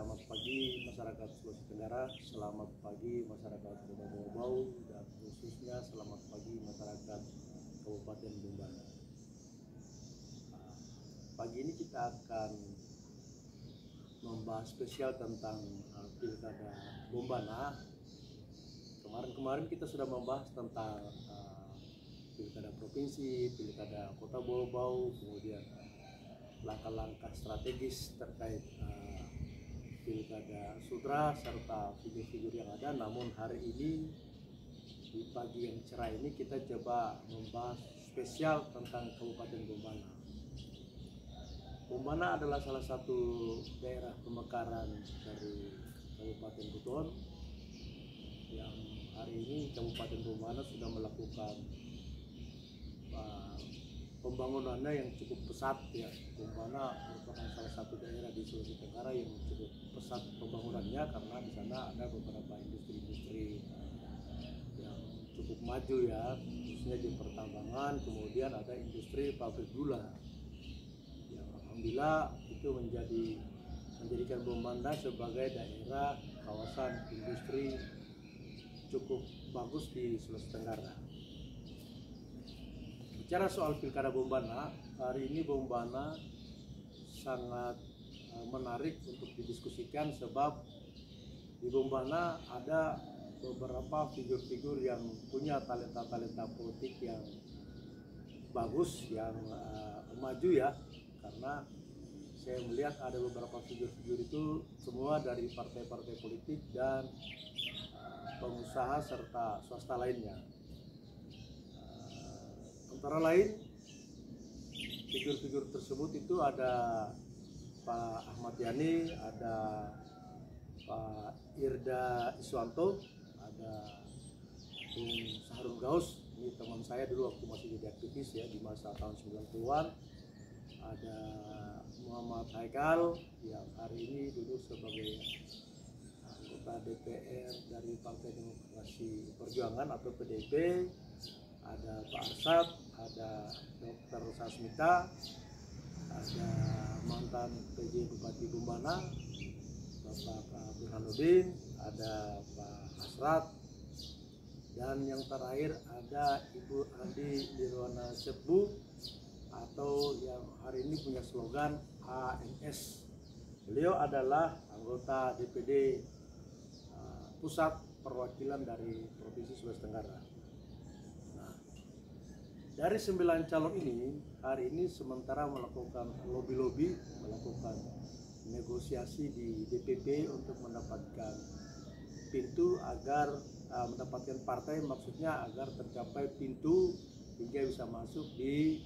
Selamat pagi masyarakat Sulawesi Tenggara, selamat pagi masyarakat Kota Bau, dan khususnya selamat pagi masyarakat Kabupaten Bombana. Pagi ini kita akan membahas spesial tentang Pilkada Bombana. Kemarin kita sudah membahas tentang Pilkada Provinsi, Pilkada Kota Bau, kemudian langkah-langkah strategis terkait Pilkada Sudra serta figur-figur yang ada. Namun hari ini di pagi yang cerah ini kita coba membahas spesial tentang Kabupaten Bombana. Bombana adalah salah satu daerah pemekaran dari Kabupaten Buton yang hari ini Kabupaten Bombana sudah melakukan pembangunannya yang cukup pesat ya. Bombana merupakan salah satu daerah di Sulawesi Tenggara yang cukup pesat pembangunannya karena di sana ada beberapa industri-industri yang cukup maju ya, khususnya di pertambangan, kemudian ada industri pabrik gula. Yang alhamdulillah itu menjadikan Bombana sebagai daerah kawasan industri cukup bagus di Sulawesi Tenggara. Bicara soal Pilkada Bombana, hari ini Bombana sangat menarik untuk didiskusikan sebab di Bombana ada beberapa figur-figur yang punya talenta-talenta politik yang bagus, yang maju ya, karena saya melihat ada beberapa figur-figur itu semua dari partai-partai politik dan pengusaha serta swasta lainnya. Antara lain figur-figur tersebut itu ada Pak Ahmad Yani, ada Pak Irda Iswanto, ada Bung Sahrul Gaus, ini teman saya dulu waktu masih jadi aktivis ya di masa tahun 90-an. Ada Muhammad Haikal yang hari ini duduk sebagai anggota DPR dari Partai Demokrasi Perjuangan atau PDIP. Ada Pak Arsad, ada Dr. Sasmita, ada mantan PJ Bupati Bombana Bapak Burhanuddin, ada Pak Hasrat, dan yang terakhir ada Ibu Andi Nirwana Sebu atau yang hari ini punya slogan ANS. Beliau adalah anggota DPD Pusat Perwakilan dari Provinsi Sulawesi Tenggara. Dari 9 calon ini, hari ini sementara melakukan lobby-lobby, melakukan negosiasi di DPP untuk mendapatkan pintu agar mendapatkan partai, maksudnya agar tercapai pintu hingga bisa masuk di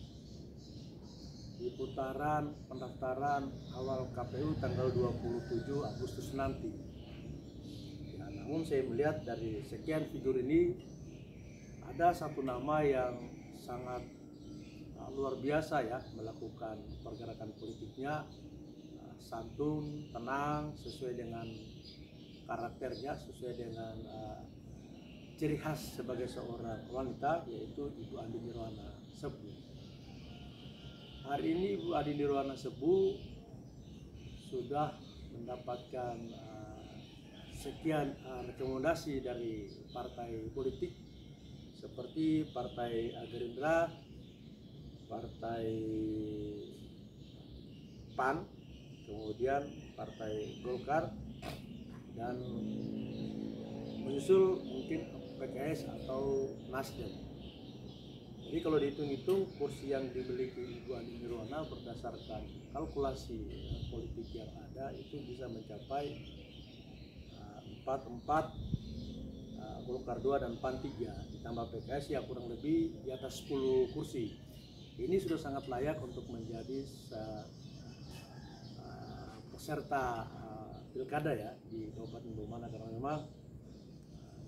putaran pendaftaran awal KPU tanggal 27 Agustus nanti. Ya, namun saya melihat dari sekian figur ini ada satu nama yang sangat luar biasa ya, melakukan pergerakan politiknya santun, tenang, sesuai dengan karakternya, sesuai dengan ciri khas sebagai seorang wanita, yaitu Ibu Andi Nirwana Sebu. Hari ini Ibu Andi Nirwana Sebu sudah mendapatkan sekian rekomendasi dari partai politik seperti Partai Gerindra, Partai PAN, kemudian Partai Golkar, dan menyusul mungkin PKS atau Nasdem. Jadi kalau dihitung-hitung kursi yang dimiliki Ibu Andi Nirwana berdasarkan kalkulasi politik yang ada itu bisa mencapai 4 Golkar 2 dan PAN 3, ditambah PKS yang kurang lebih di atas 10 kursi. Ini sudah sangat layak untuk menjadi peserta pilkada ya di Kabupaten Bombana, karena memang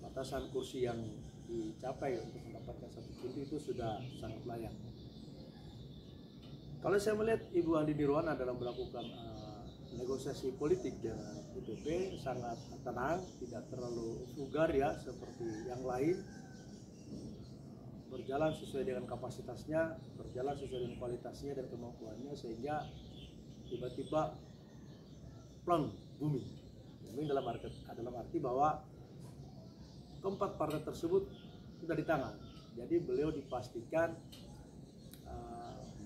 batasan kursi yang dicapai untuk mendapatkan satu pintu itu sudah sangat layak. Kalau saya melihat Ibu Andi Nirwana dalam melakukan negosiasi politik dengan DPP sangat tenang, tidak terlalu vulgar ya seperti yang lain, berjalan sesuai dengan kapasitasnya, berjalan sesuai dengan kualitasnya dan kemampuannya, sehingga tiba-tiba plong booming. Booming dalam arti bahwa keempat partai tersebut sudah di tangan. Jadi beliau dipastikan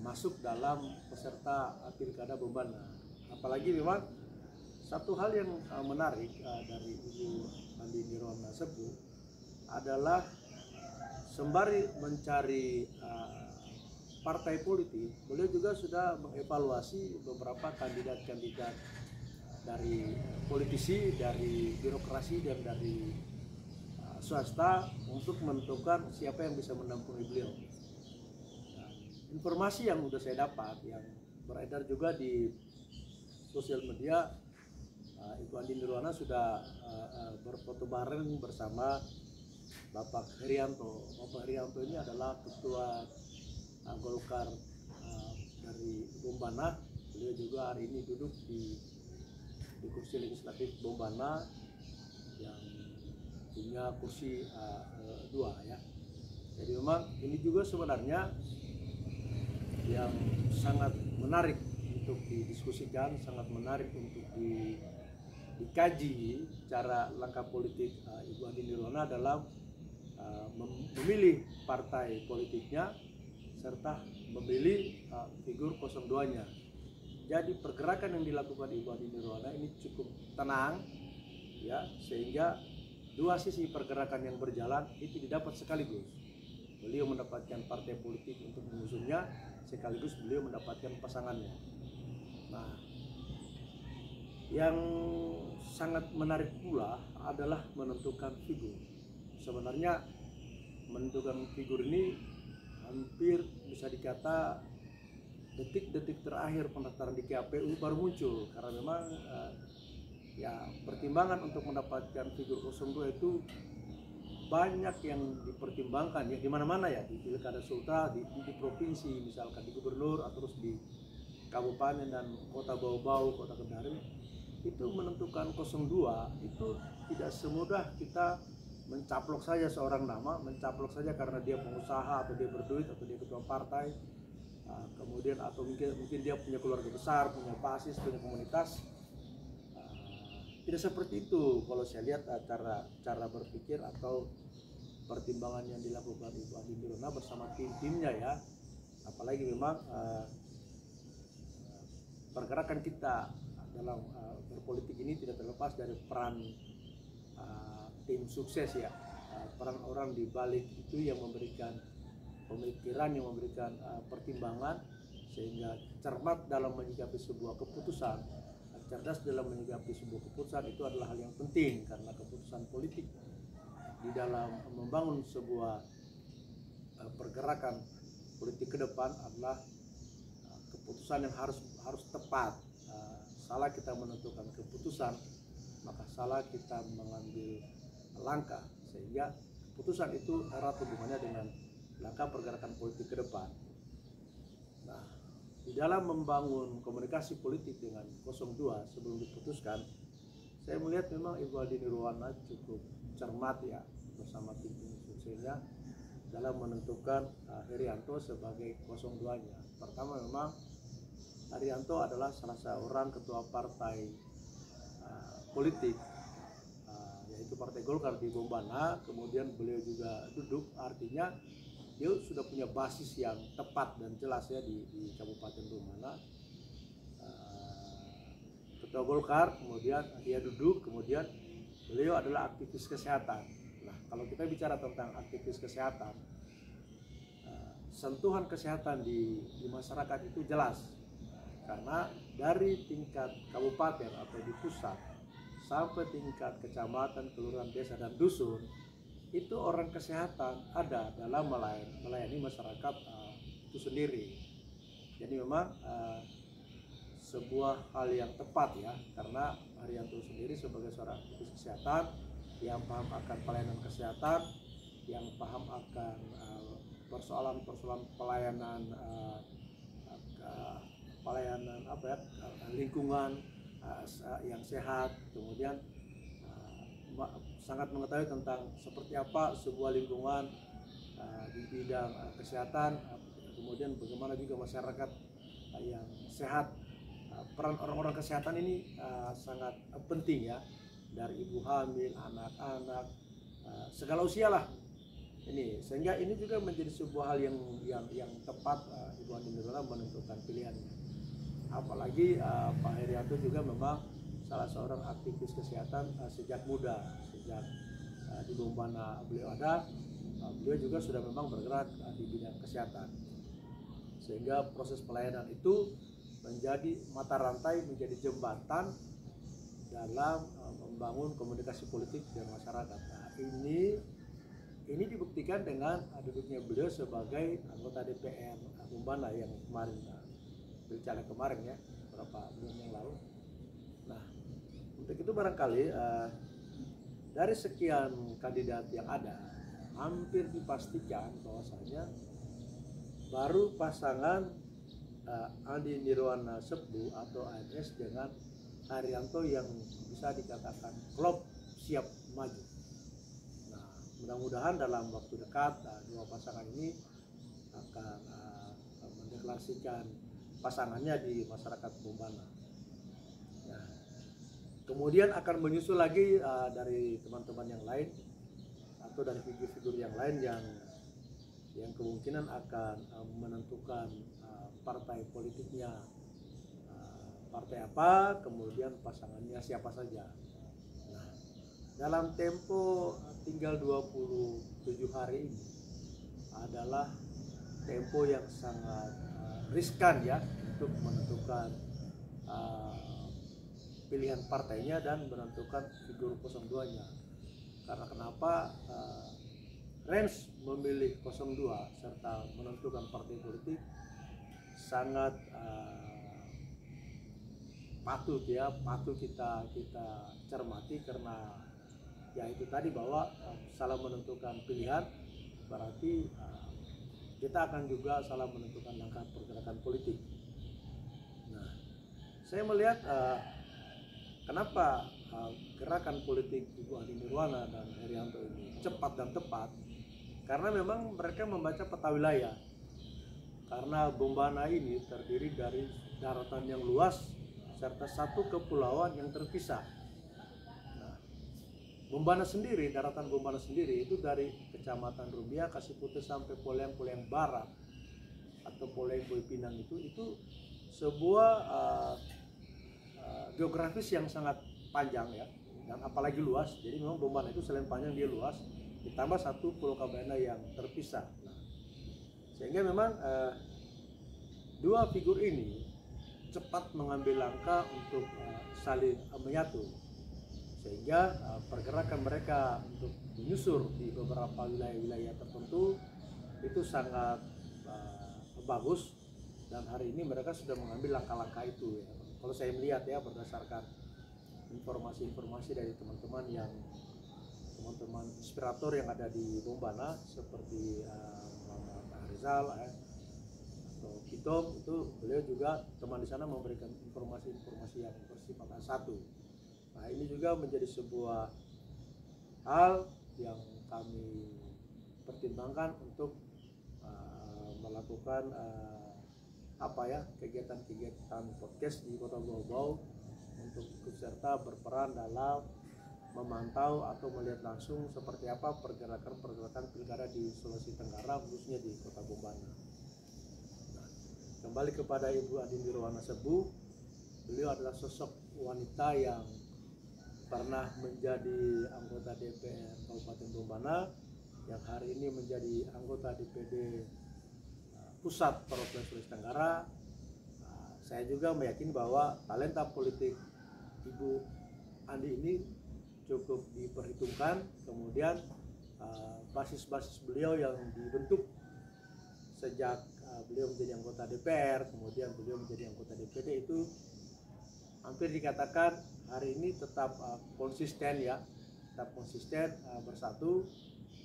masuk dalam peserta pilkada Bombana. Apalagi memang satu hal yang menarik dari Ibu Andi Nirwana Sepuh adalah sembari mencari partai politik, beliau juga sudah mengevaluasi beberapa kandidat-kandidat dari politisi, dari birokrasi dan dari swasta untuk menentukan siapa yang bisa mendampingi beliau. Informasi yang sudah saya dapat, yang beredar juga di sosial media, Ibu Andi Nirwana sudah berfoto bareng bersama Bapak Herianto. Bapak Herianto ini adalah ketua Golkar dari Bombana. Beliau juga hari ini duduk di kursi legislatif Bombana yang punya kursi 2 ya. Jadi memang ini juga sebenarnya yang sangat menarik untuk didiskusikan, sangat menarik untuk dikaji cara langkah politik Ibu Andi Nirwana dalam memilih partai politiknya serta memilih figur 02-nya. Jadi pergerakan yang dilakukan Ibu Andi Nirwana ini cukup tenang ya, sehingga dua sisi pergerakan yang berjalan itu didapat sekaligus. Beliau mendapatkan partai politik untuk mengusungnya, sekaligus beliau mendapatkan pasangannya. Nah, yang sangat menarik pula adalah menentukan figur. Sebenarnya menentukan figur ini hampir bisa dikata detik-detik terakhir pendaftaran di KPU baru muncul, karena memang ya pertimbangan untuk mendapatkan figur 02 itu banyak yang dipertimbangkan ya, di mana-mana ya, di pilkada sulta, di provinsi misalkan, di gubernur, atau terus di kabupaten dan kota Bau-Bau, kota Kendari. Itu menentukan 02 itu tidak semudah kita mencaplok saja seorang nama, mencaplok saja karena dia pengusaha atau dia berduit atau dia ketua partai, kemudian atau mungkin dia punya keluarga besar, punya basis, punya komunitas. Tidak seperti itu kalau saya lihat cara berpikir atau pertimbangan yang dilakukan Ibu Andi Nirwana bersama tim-timnya ya. Apalagi memang pergerakan kita dalam berpolitik ini tidak terlepas dari peran tim sukses ya, peran orang di balik itu yang memberikan pemikiran, yang memberikan pertimbangan, sehingga cermat dalam menyikapi sebuah keputusan, cerdas dalam menyikapi sebuah keputusan itu adalah hal yang penting, karena keputusan politik di dalam membangun sebuah pergerakan politik ke depan adalah keputusan yang harus tepat. Salah kita menentukan keputusan, maka salah kita mengambil langkah, sehingga keputusan itu erat hubungannya dengan langkah pergerakan politik ke depan. Nah, di dalam membangun komunikasi politik dengan 02 sebelum diputuskan, saya melihat memang Ibu Andi Nirwana cukup cermat ya bersama tim suksesnya dalam menentukan Herianto sebagai 02-nya. Pertama, memang Herianto adalah salah seorang ketua partai politik, yaitu Partai Golkar di Bombana. Kemudian beliau juga duduk, artinya dia sudah punya basis yang tepat dan jelas ya di Kabupaten Bombana. Ketua Golkar, kemudian dia duduk, kemudian beliau adalah aktivis kesehatan. Nah, kalau kita bicara tentang aktivis kesehatan, sentuhan kesehatan di masyarakat itu jelas, karena dari tingkat kabupaten atau di pusat sampai tingkat kecamatan, kelurahan, desa, dan dusun, itu orang kesehatan ada dalam melayani masyarakat itu sendiri. Jadi memang sebuah hal yang tepat ya, karena Herianto sendiri sebagai seorang aktivis kesehatan yang paham akan pelayanan kesehatan, yang paham akan persoalan-persoalan pelayanan lingkungan yang sehat, kemudian sangat mengetahui tentang seperti apa sebuah lingkungan di bidang kesehatan, kemudian bagaimana juga masyarakat yang sehat peran orang-orang kesehatan ini sangat penting ya, dari ibu hamil, anak-anak, segala usia lah ini, sehingga ini juga menjadi sebuah hal yang tepat Ibu Andi Nurwana menentukan pilihannya. Apalagi Pak Herianto juga memang salah seorang aktivis kesehatan sejak muda, sejak di Bombana beliau ada, beliau juga sudah memang bergerak di bidang kesehatan, sehingga proses pelayanan itu menjadi mata rantai, menjadi jembatan dalam membangun komunikasi politik dengan masyarakat. Nah, ini dibuktikan dengan duduknya beliau sebagai anggota DPR Bombana yang kemarin, pilkada kemarin ya, beberapa bulan yang lalu. Nah, untuk itu barangkali dari sekian kandidat yang ada, hampir dipastikan bahwasanya baru pasangan Andi Nirwana Sebu atau ANS dengan Herianto yang bisa dikatakan klop siap maju. Nah, mudah-mudahan dalam waktu dekat dua pasangan ini akan mendeklarasikan pasangannya di masyarakat Bombana. Nah, kemudian akan menyusul lagi dari teman-teman yang lain atau dari figur-figur yang lain yang kemungkinan akan menentukan partai politiknya partai apa, kemudian pasangannya siapa saja. Nah, dalam tempo tinggal 27 hari ini adalah tempo yang sangat riskan ya untuk menentukan pilihan partainya dan menentukan figur 02-nya. Karena kenapa range memilih 02 serta menentukan partai politik sangat patut kita cermati, karena ya itu tadi bahwa salah menentukan pilihan berarti kita akan juga salah menentukan langkah pergerakan politik. Nah, saya melihat kenapa gerakan politik Ibu Andi Nirwana dan Herianto ini cepat dan tepat, karena memang mereka membaca peta wilayah. Karena Bombana ini terdiri dari daratan yang luas serta satu kepulauan yang terpisah. Nah, daratan Bombana sendiri itu dari Kecamatan Rumbia, Kasipute sampai Poleng Barat atau Poleng Boy Pinang itu sebuah geografis yang sangat panjang ya, dan apalagi luas. Jadi memang Bombana itu selain panjang dia luas, ditambah satu Pulau Kabana yang terpisah. Nah, sehingga memang dua figur ini cepat mengambil langkah untuk saling menyatu, sehingga pergerakan mereka untuk menyusur di beberapa wilayah-wilayah tertentu itu sangat bagus, dan hari ini mereka sudah mengambil langkah-langkah itu ya. Kalau saya melihat ya, berdasarkan informasi-informasi dari teman-teman inspirator yang ada di Bombana seperti Muhammad Rizal atau Kitom, itu beliau juga teman di sana memberikan informasi-informasi yang bersifat satu. Nah, ini juga menjadi sebuah hal yang kami pertimbangkan untuk melakukan kegiatan podcast di Kota Bau-Bau untuk ikut serta berperan dalam memantau atau melihat langsung seperti apa pergerakan pilkada di Sulawesi Tenggara, khususnya di Kota Bombana. Nah, kembali kepada Ibu Andi Nirwana Sebu, beliau adalah sosok wanita yang pernah menjadi anggota DPR Kabupaten Bombana, yang hari ini menjadi anggota DPD Pusat Provinsi Sulawesi Tenggara. Saya juga meyakini bahwa talenta politik Ibu Andi ini cukup diperhitungkan. Kemudian basis-basis beliau yang dibentuk sejak beliau menjadi anggota DPR, kemudian beliau menjadi anggota DPD, itu hampir dikatakan hari ini tetap konsisten ya, bersatu,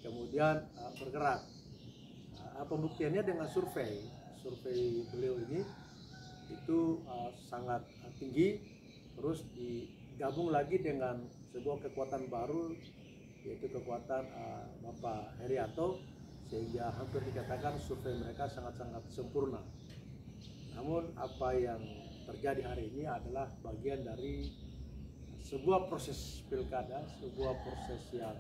kemudian bergerak. Pembuktiannya dengan survei beliau ini itu sangat tinggi, terus digabung lagi dengan sebuah kekuatan baru, yaitu kekuatan Bapak Herianto, sehingga hampir dikatakan survei mereka sangat-sangat sempurna. Namun apa yang terjadi hari ini adalah bagian dari sebuah proses pilkada, sebuah proses yang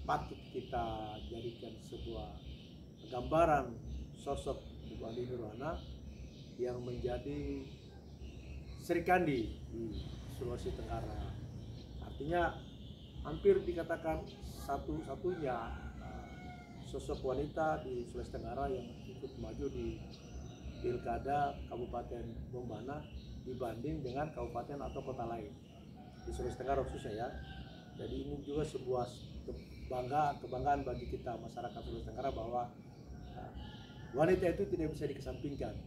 patut kita jadikan sebuah gambaran sosok Ibu Ani Nirwana yang menjadi Serikandi di Sulawesi Tenggara. Artinya hampir dikatakan satu-satunya sosok wanita di Sulawesi Tenggara yang ikut maju di Pilkada Kabupaten Bombana dibanding dengan kabupaten atau kota lain di Sulawesi Tenggara khususnya ya. Jadi ini juga sebuah kebanggaan bagi kita masyarakat Sulawesi Tenggara bahwa wanita itu tidak bisa dikesampingkan.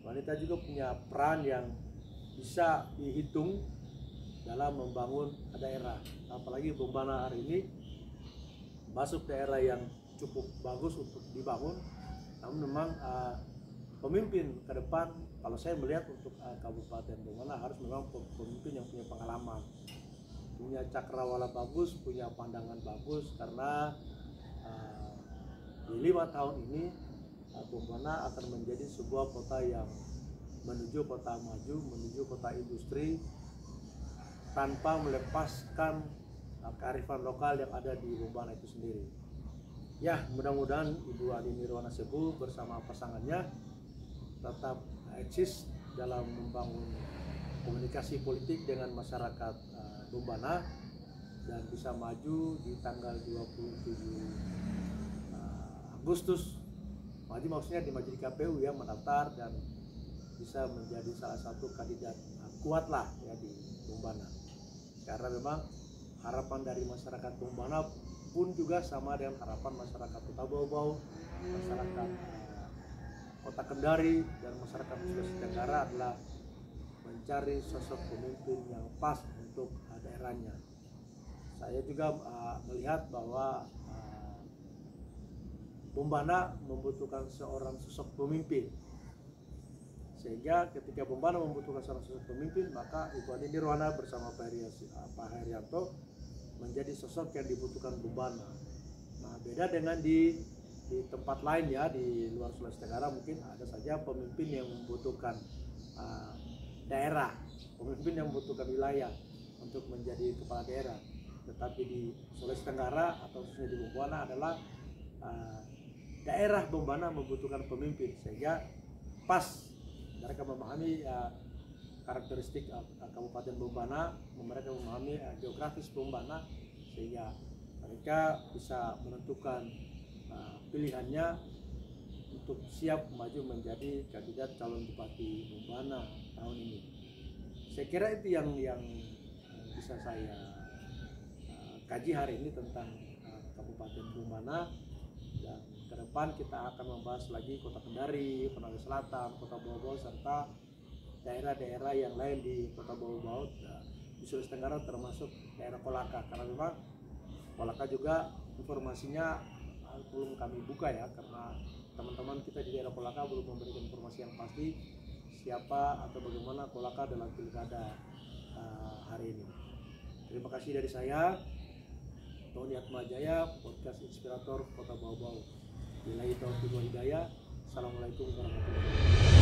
Wanita juga punya peran yang bisa dihitung dalam membangun daerah. Apalagi Bombana hari ini masuk daerah yang cukup bagus untuk dibangun. Namun memang pemimpin ke depan, kalau saya melihat untuk Kabupaten Bombana harus memang pemimpin yang punya pengalaman, punya cakrawala bagus, punya pandangan bagus, karena di 5 tahun ini Bombana akan menjadi sebuah kota yang menuju kota maju, menuju kota industri tanpa melepaskan kearifan lokal yang ada di Bombana itu sendiri. Ya, mudah-mudahan Ibu Ani Nirwana Sebu bersama pasangannya tetap eksis dalam membangun komunikasi politik dengan masyarakat Bombana dan bisa maju di tanggal 27 Agustus. Maju maksudnya di maju di KPU ya, mendaftar dan bisa menjadi salah satu kandidat kuat lah ya di Bombana. Karena memang harapan dari masyarakat Bombana pun juga sama dengan harapan masyarakat Kota Bau-Bau, masyarakat Kota Kendari dan masyarakat Sulawesi Tenggara adalah mencari sosok pemimpin yang pas untuk daerahnya. Saya juga melihat bahwa Bombana membutuhkan seorang sosok pemimpin, sehingga ketika Bombana membutuhkan seorang sosok pemimpin, maka Ibu Ani Nirwana bersama Pak Herianto menjadi sosok yang dibutuhkan Bombana. Nah, beda dengan di tempat lain ya, di luar Sulawesi Tenggara mungkin ada saja pemimpin yang membutuhkan daerah, pemimpin yang membutuhkan wilayah untuk menjadi kepala daerah. Tetapi di Sulawesi Tenggara atau khususnya di Bombana adalah daerah Bombana membutuhkan pemimpin, sehingga pas mereka memahami karakteristik Kabupaten Bombana, mereka memahami geografis Bombana, sehingga mereka bisa menentukan pilihannya untuk siap maju menjadi kandidat calon Bupati Bombana tahun ini. Saya kira itu yang bisa saya kaji hari ini tentang Kabupaten Bombana. Dan ke depan kita akan membahas lagi Kota Kendari, Konawe Selatan, Kota Bau-Bau, serta daerah-daerah yang lain di Kota Bau-Bau di Sulawesi Tenggara, termasuk daerah Kolaka. Karena memang Kolaka juga informasinya belum kami buka ya, karena teman-teman kita di daerah Kolaka belum memberikan informasi yang pasti siapa atau bagaimana Kolaka dalam pilkada hari ini. Terima kasih dari saya, Tony Atmajaya, podcast inspirator Kota Bau-Bau. Billahi taufiq wal hidayah. Assalamualaikum warahmatullahi wabarakatuh.